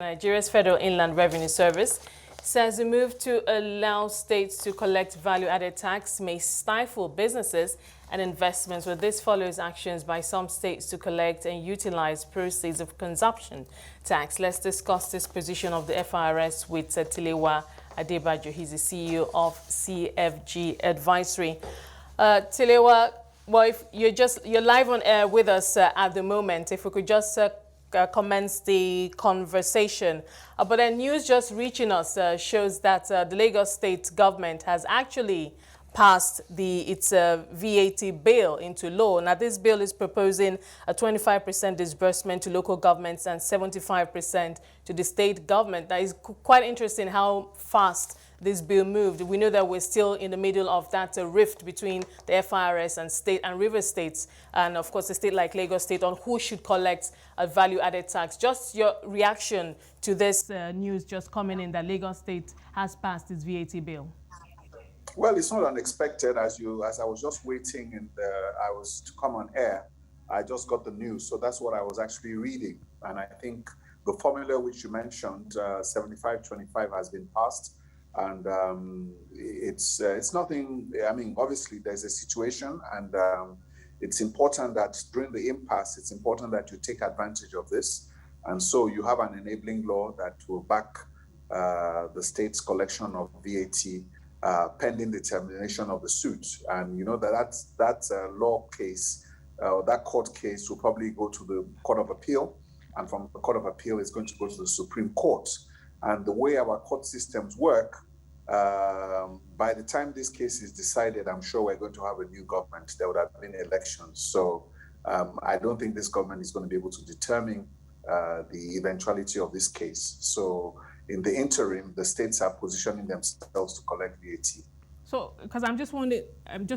Nigeria's Federal Inland Revenue Service says the move to allow states to collect value-added tax may stifle businesses and investments, with this follows actions by some states to collect and utilize proceeds of consumption tax. Let's discuss this position of the FIRS with Tilewa Adebajo. He's the CEO of CFG Advisory. Tilewa, well, if you're live on air with us at the moment, if we could just commence the conversation. But then news just reaching us shows that the Lagos state government has actually passed its VAT bill into law. Now, this bill is proposing a 25% disbursement to local governments and 75% to the state government. That is quite interesting how fast this bill moved. We know that we're still in the middle of that rift between the FIRS and state and river states, and of course a state like Lagos State, on who should collect a value-added tax. Just your reaction to this news just coming in that Lagos State has passed its VAT bill. Well, it's not unexpected. As I was just waiting and I was to come on air, I just got the news. So that's what I was actually reading. And I think the formula which you mentioned, 75-25, has been passed. And it's nothing. I mean, obviously there's a situation, and it's important that during the impasse, it's important that you take advantage of this. And so you have an enabling law that will back the state's collection of VAT pending the termination of the suit. And you know that law case, that court case will probably go to the Court of Appeal, and from the Court of Appeal it's going to go to the Supreme Court. And the way our court systems work, by the time this case is decided, I'm sure we're going to have a new government. There would have been elections. So I don't think this government is going to be able to determine the eventuality of this case. So in the interim, the states are positioning themselves to collect VAT. So, because I'm just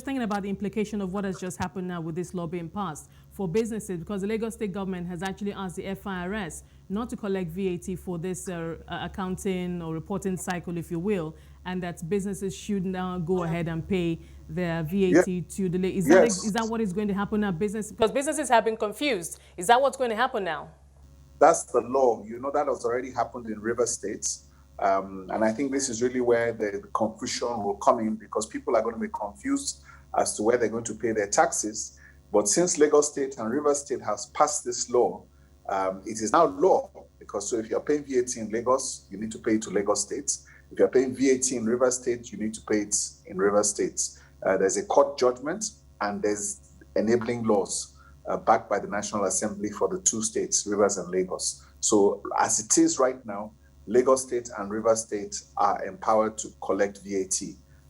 thinking about the implication of what has just happened now with this law being passed for businesses, because the Lagos state government has actually asked the FIRS not to collect VAT for this accounting or reporting cycle, if you will, and that businesses should now go ahead and pay their VAT to the... Is that what is going to happen now? Because businesses have been confused. Is that what's going to happen now? That's the law. You know, that has already happened in river states. And I think this is really where the confusion will come in, because people are going to be confused as to where they're going to pay their taxes. But since Lagos State and River State has passed this law, it is now law. Because so if you're paying VAT in Lagos, you need to pay it to Lagos State. If you're paying VAT in River State, you need to pay it in River State. There's a court judgment, and there's enabling laws backed by the National Assembly for the two states, Rivers and Lagos. So as it is right now, Lagos State and River State are empowered to collect VAT,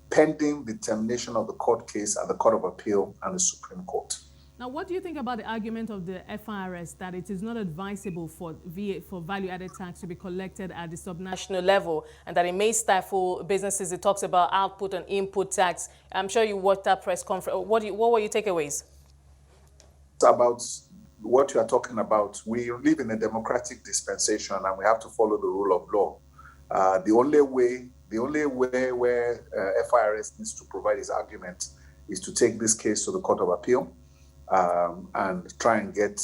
pending the termination of the court case at the Court of Appeal and the Supreme Court. Now, what do you think about the argument of the FIRS that it is not advisable for value-added tax to be collected at the subnational level, and that it may stifle businesses? It talks about output and input tax. I'm sure you watched that press conference. What were your takeaways? It's about what you are talking about. We live in a democratic dispensation, and we have to follow the rule of law. The only way where FIRS needs to provide its argument is to take this case to the Court of Appeal and try and get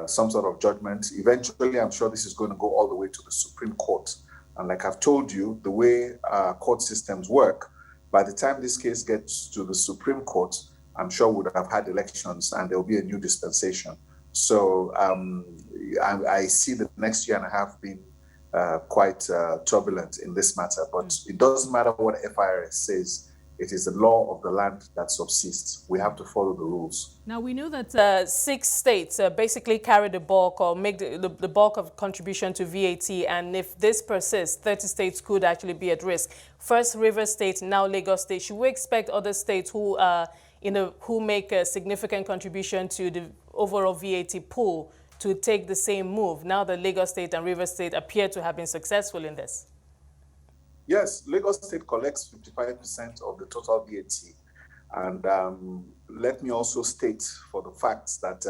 some sort of judgment. Eventually, I'm sure this is going to go all the way to the Supreme Court. And like I've told you, the way court systems work, by the time this case gets to the Supreme Court, I'm sure we would have had elections and there will be a new dispensation. So I see the next year and a half being quite turbulent in this matter. But it doesn't matter what FIRS says. It is the law of the land that subsists. We have to follow the rules. Now, we know that 6 states basically carry the bulk or make the bulk of contribution to VAT. And if this persists, 30 states could actually be at risk. First, River State, now Lagos State. Should we expect other states who make a significant contribution to the overall VAT pool to take the same move, now that Lagos State and River State appear to have been successful in this? Yes, Lagos State collects 55% of the total VAT. And let me also state for the facts that,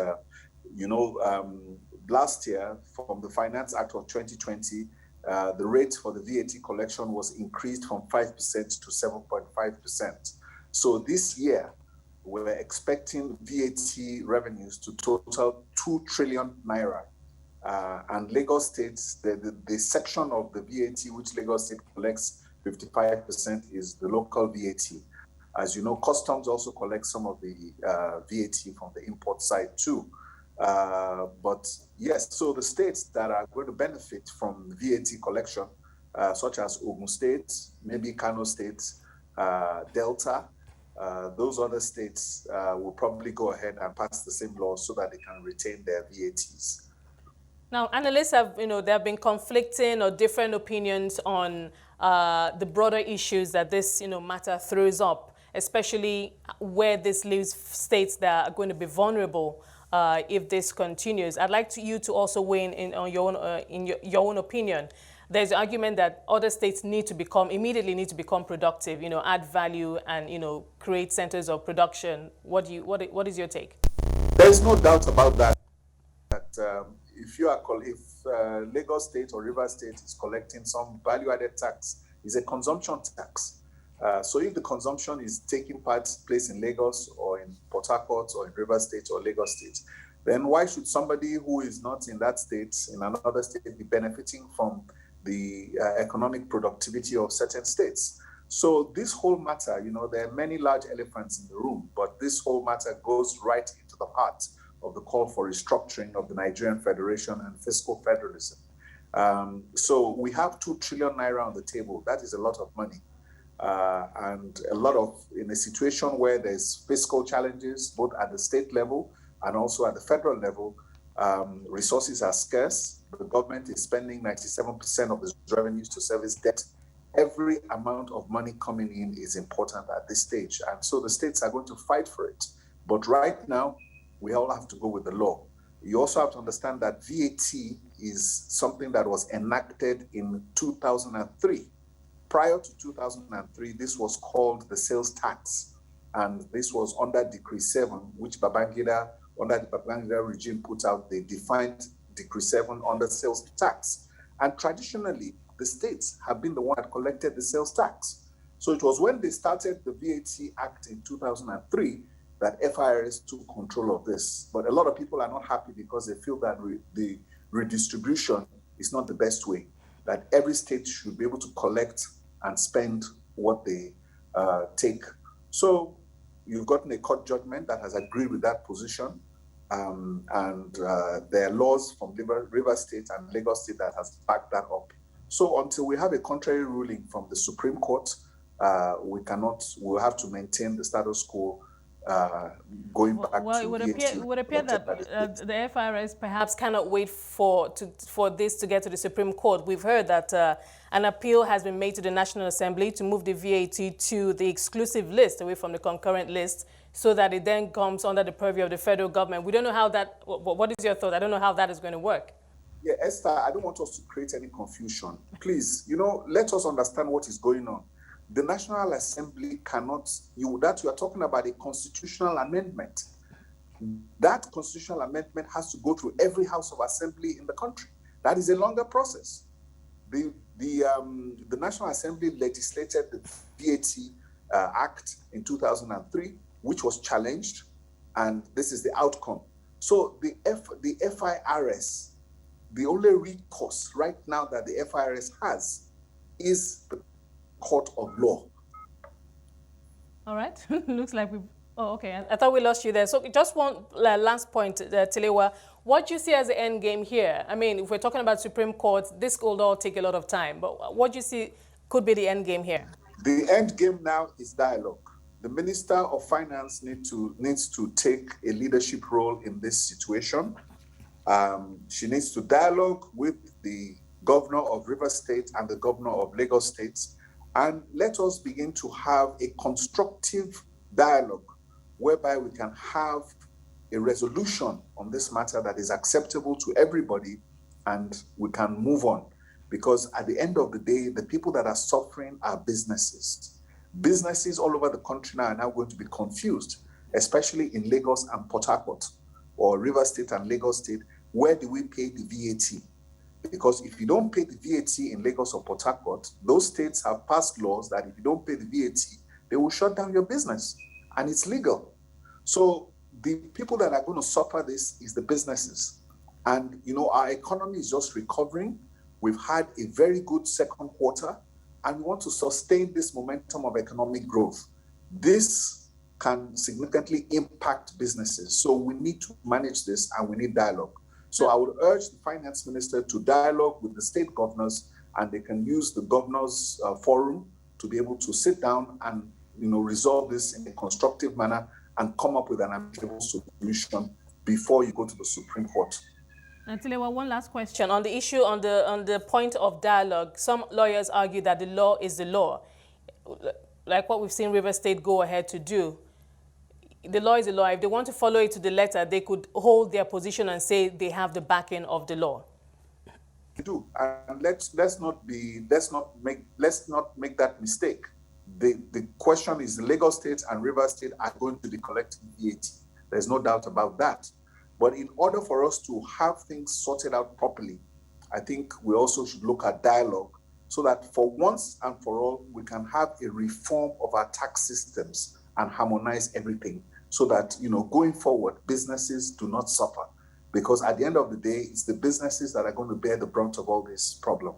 last year, from the Finance Act of 2020, the rate for the VAT collection was increased from 5% to 7.5%. So this year, we're expecting VAT revenues to total 2 trillion naira. And Lagos State, the section of the VAT which Lagos State collects 55% is the local VAT. As you know, customs also collects some of the VAT from the import side too. But yes, so the states that are going to benefit from VAT collection, such as Ogun State, maybe Kano State, Delta, those other states will probably go ahead and pass the same laws so that they can retain their VATs. Now, analysts have, there have been conflicting or different opinions on the broader issues that this, matter throws up, especially where this leaves states that are going to be vulnerable if this continues. I'd like you to also weigh in on your own opinion. There's the argument that other states immediately need to become productive, add value and, create centers of production. What is your take? There's no doubt about that. If Lagos State or Rivers State is collecting some value-added tax, it's a consumption tax. So if the consumption is taking place in Lagos or in Port Harcourt or in Rivers State or Lagos State, then why should somebody who is not in that state, in another state, be benefiting from the economic productivity of certain states? So this whole matter, there are many large elephants in the room, but this whole matter goes right into the heart of the call for restructuring of the Nigerian Federation and fiscal federalism. So we have 2 trillion naira on the table. That is a lot of money. And in a situation where there's fiscal challenges, both at the state level and also at the federal level, resources are scarce. The government is spending 97% of its revenues to service debt. Every amount of money coming in is important at this stage. And so the states are going to fight for it. But right now, we all have to go with the law. You also have to understand that VAT is something that was enacted in 2003. Prior to 2003, this was called the sales tax. And this was under Decree 7, which Babangida, under the Babangida regime, put out. They defined Decree 7 under sales tax. And traditionally, the states have been the one that collected the sales tax. So it was when they started the VAT Act in 2003 that FIRS took control of this. But a lot of people are not happy because they feel that the redistribution is not the best way, that every state should be able to collect and spend what they take. So you've gotten a court judgment that has agreed with that position. And there are laws from River State and Lagos State that has backed that up. So until we have a contrary ruling from the Supreme Court, we'll have to maintain the status quo going back well, to it would appear that the FIRS perhaps cannot wait for this to get to the Supreme Court. We've heard that an appeal has been made to the National Assembly to move the VAT to the exclusive list away from the concurrent list so that it then comes under the purview of the federal government. We don't know how that, what is your thought? I don't know how that is going to work. Yeah, Esther, I don't want us to create any confusion. Please, let us understand what is going on. The National Assembly cannot, you are talking about a constitutional amendment. That constitutional amendment has to go through every House of Assembly in the country. That is a longer process. The National Assembly legislated the VAT Act in 2003, which was challenged, and this is the outcome. So the FIRS, the only recourse right now that the FIRS has is the court of law. All right. Looks like we've... Oh, okay. I thought we lost you there. So just one last point, Tilewa. What do you see as the end game here? I mean, if we're talking about Supreme Court, this could all take a lot of time. But what do you see could be the end game here? The end game now is dialogue. The Minister of Finance needs to take a leadership role in this situation. She needs to dialogue with the governor of Rivers State and the governor of Lagos State, and let us begin to have a constructive dialogue whereby we can have a resolution on this matter that is acceptable to everybody, and we can move on. Because at the end of the day, the people that are suffering are businesses. Businesses all over the country now are now going to be confused, especially in Lagos and Port Harcourt, or River State and Lagos State. Where do we pay the VAT? Because if you don't pay the VAT in Lagos or Port Harcourt, those states have passed laws that if you don't pay the VAT, they will shut down your business, and it's legal. So the people that are going to suffer this is the businesses. And, our economy is just recovering. We've had a very good second quarter, and we want to sustain this momentum of economic growth. This can significantly impact businesses. So we need to manage this, and we need dialogue. So I would urge the finance minister to dialogue with the state governors, and they can use the governors forum to be able to sit down and resolve this in a constructive manner and come up with an amicable solution before you go to the Supreme Court. Tilewa, one last question on the issue on the point of dialogue. Some lawyers argue that the law is the law, like what we've seen River State go ahead to do. The law is the law. If they want to follow it to the letter, they could hold their position and say they have the backing of the law. We do, and let's not make that mistake. The question is, the Lagos State and River State are going to be collecting VAT. There's no doubt about that. But in order for us to have things sorted out properly, I think we also should look at dialogue so that for once and for all, we can have a reform of our tax systems and harmonize everything so that, going forward, businesses do not suffer. Because at the end of the day, it's the businesses that are going to bear the brunt of all this problem.